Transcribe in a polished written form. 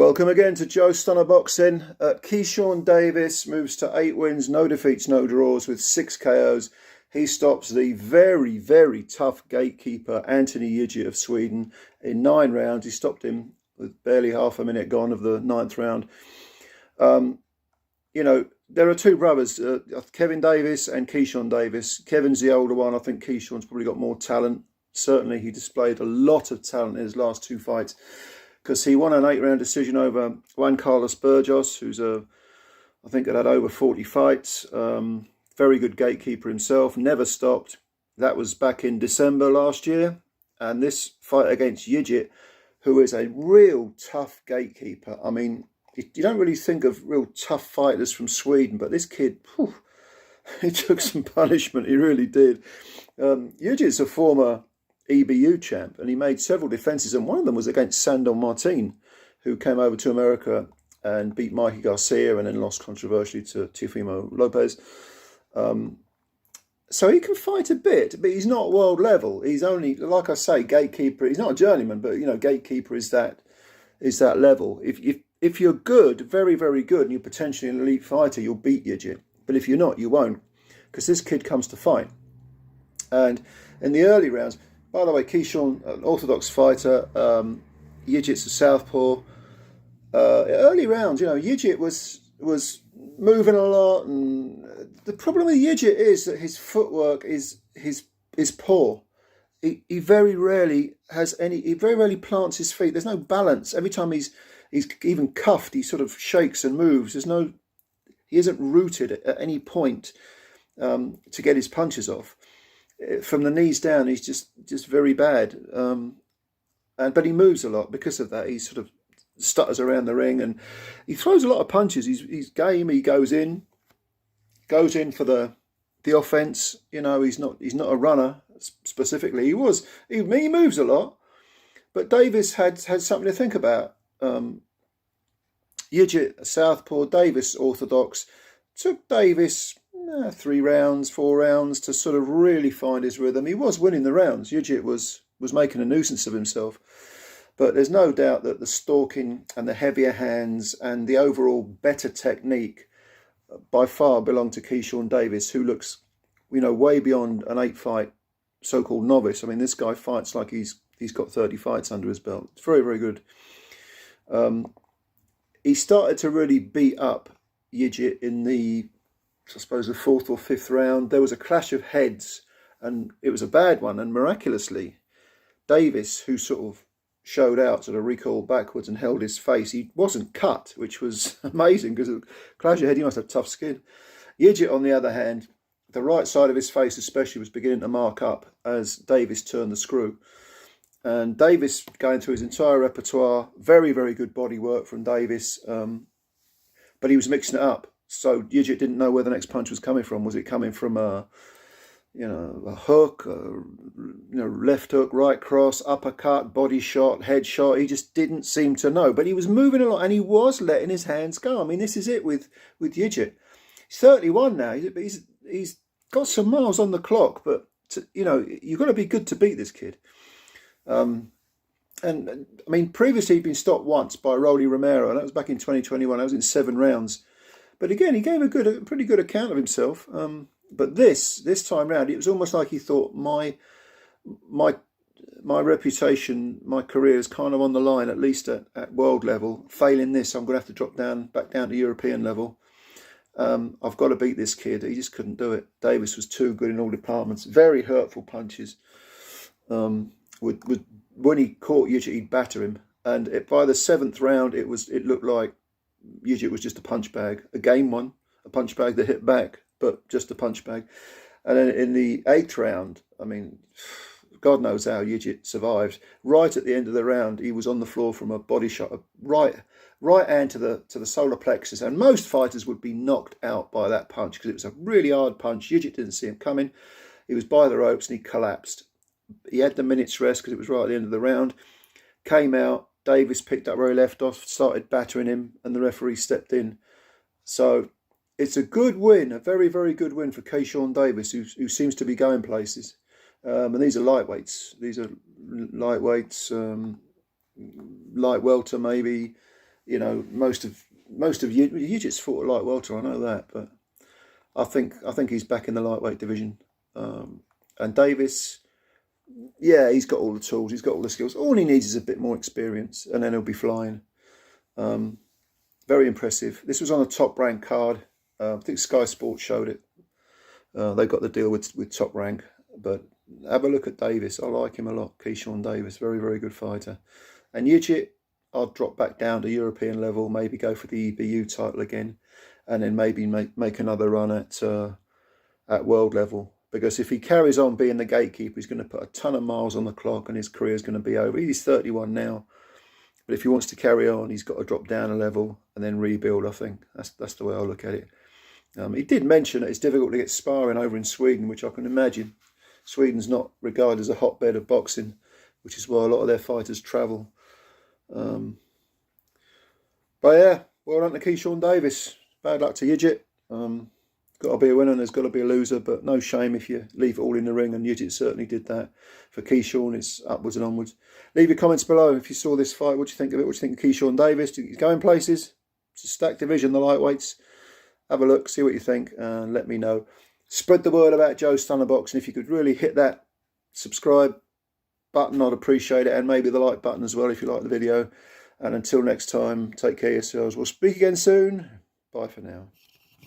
Welcome again to Joe Stunner Boxing. Keyshawn Davis moves to 8 wins, no defeats, no draws with 6 KOs. He stops the very, very tough gatekeeper Anthony Yigit of Sweden in 9 rounds. He stopped him with barely half a minute gone of the 9th round. There are 2 brothers, Kevin Davis and Keyshawn Davis. Kevin's the older one. I think Keyshawn's probably got more talent. Certainly he displayed a lot of talent in his last 2 fights, because he won an 8-round decision over Juan Carlos Burgos, who's I think had over 40 fights. Very good gatekeeper himself, never stopped. That was back in December last year. And this fight against Yigit, who is a real tough gatekeeper. I mean, you don't really think of real tough fighters from Sweden, but this kid, he took some punishment, he really did. Yigit's a former EBU champ, and he made several defences, and one of them was against Sandor Martin, who came over to America and beat Mikey Garcia and then lost controversially to Teofimo Lopez. So he can fight a bit, but he's not world level. He's only, like I say, gatekeeper. He's not a journeyman, but gatekeeper is that level. If you're good, very, very good, and you're potentially an elite fighter, you'll beat Yigit. But if you're not, you won't, because this kid comes to fight. And in the early rounds, by the way, Keyshawn, an orthodox fighter, Yigit's a southpaw. Early rounds, Yigit was moving a lot, and the problem with Yigit is that his footwork is poor. He very rarely plants his feet. There's no balance. Every time he's even cuffed, he sort of shakes and moves. He isn't rooted at any point to get his punches off. From the knees down, he's just very bad. But he moves a lot because of that. He sort of stutters around the ring, and he throws a lot of punches. He's game. He goes in for the offense. He's not a runner specifically. He moves a lot, but Davis had something to think about. Yigit, southpaw, Davis orthodox, took Davis 3 rounds, 4 rounds to sort of really find his rhythm. He was winning the rounds. Yigit was making a nuisance of himself. But there's no doubt that the stalking and the heavier hands and the overall better technique by far belong to Keyshawn Davis, who looks, way beyond an 8-fight so-called novice. I mean, this guy fights like he's got 30 fights under his belt. It's very, very good. He started to really beat up Yigit in the 4th or 5th round. There was a clash of heads, and it was a bad one. And miraculously, Davis, who sort of showed out, sort of recoiled backwards and held his face. He wasn't cut, which was amazing, because a clash of head, he must have tough skin. Yigit, on the other hand, the right side of his face especially was beginning to mark up as Davis turned the screw. And Davis, going through his entire repertoire, very, very good body work from Davis, but he was mixing it up. So Yigit didn't know where the next punch was coming from. Was it coming from a hook, left hook, right cross, uppercut, body shot, head shot? He just didn't seem to know. But he was moving a lot, and he was letting his hands go. I mean, this is it with Yigit. He's 31 now. He's got some miles on the clock, but you've got to be good to beat this kid. And I mean, previously he'd been stopped once by Rolly Romero, and that was back in 2021. That was in 7 rounds. But again, he gave a pretty good account of himself. But this time round, it was almost like he thought, my reputation, my career is kind of on the line, at least at world level. Failing this, I'm going to have to drop back down to European level. I've got to beat this kid. He just couldn't do it. Davis was too good in all departments. Very hurtful punches. When he caught Yigit, he'd batter him. And by the 7th round, it looked like Yigit was just a punch bag. A game one, a punch bag that hit back, but just a punch bag. And then in the 8th round, I mean, God knows how Yigit survived. Right at the end of the round, he was on the floor from a body shot, a right hand to the solar plexus. And most fighters would be knocked out by that punch, because it was a really hard punch. Yigit didn't see him coming. He was by the ropes and he collapsed. He had the minute's rest because it was right at the end of the round. Came out, Davis picked up where he left off, started battering him, and the referee stepped in. So it's a good win, a very, very good win for Keyshawn Davis, who seems to be going places. And these are lightweights. Light welter maybe. you know, most of Yigit's fought a light welter, I know that, but I think he's back in the lightweight division. And Davis, yeah, he's got all the tools, he's got all the skills. All he needs is a bit more experience, and then he'll be flying. Very impressive. This was on a top rank card. I think Sky Sports showed it. They got the deal with Top Rank, but have a look at Davis. I like him a lot. Keyshawn Davis, very, very good fighter. And Yigit, I'll drop back down to European level, maybe go for the EBU title again, and then maybe make another run at world level. Because if he carries on being the gatekeeper, he's going to put a ton of miles on the clock, and his career is going to be over. He's 31 now, but if he wants to carry on, he's got to drop down a level and then rebuild. I think that's the way I look at it. He did mention that it's difficult to get sparring over in Sweden, which I can imagine. Sweden's not regarded as a hotbed of boxing, which is why a lot of their fighters travel. But yeah, well done to Keyshawn Davis. Bad luck to Yigit. Got to be a winner and there's got to be a loser, but no shame if you leave it all in the ring, and Yigit certainly did that. For Keyshawn, it's upwards and onwards. Leave your comments below if you saw this fight. What do you think of it? What do you think of Keyshawn Davis? Do you think he's going places? It's a stacked division, the lightweights. Have a look, see what you think, and let me know. Spread the word about Joe Stunner Boxing. If you could really hit that subscribe button, I'd appreciate it, and maybe the like button as well if you like the video. And until next time, take care of yourselves. We'll speak again soon. Bye for now.